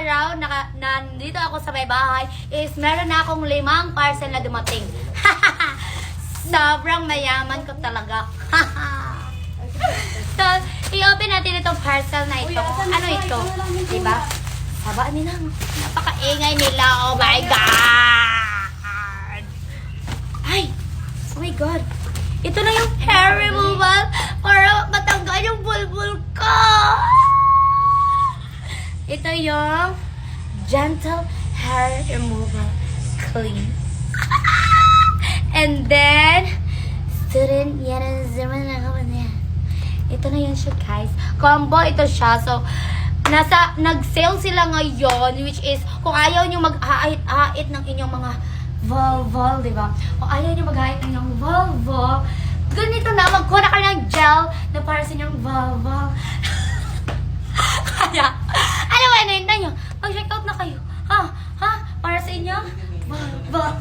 araw, nandito ako sa may bahay, is meron na akong 5 parcel na dumating. Sobrang mayaman ko talaga. So, i-open natin itong parcel na ito. Ano ito? Diba? Haba nila. Napakaingay nila. Oh my God! Ay! Oh my God! Ito na yung hair removal para matanggal yung bulbul ko! Ito yung gentle hair removal clean. And then, student, yan ang zaman na kaman yan. Ito na yan siya, guys. Combo ito siya. So, nag-sale sila ngayon, which is, kung ayaw nyo mag-hait-hait ng inyong mga vulval, diba? Kung ayaw nyo mag-hait ng inyong vulval, ganito na, magkuha kayo ng gel na para sa inyong vulval. Kaya, ano ba, hinahintay nyo? Mag-check out na kayo. Ha? Para sa inyong vulval.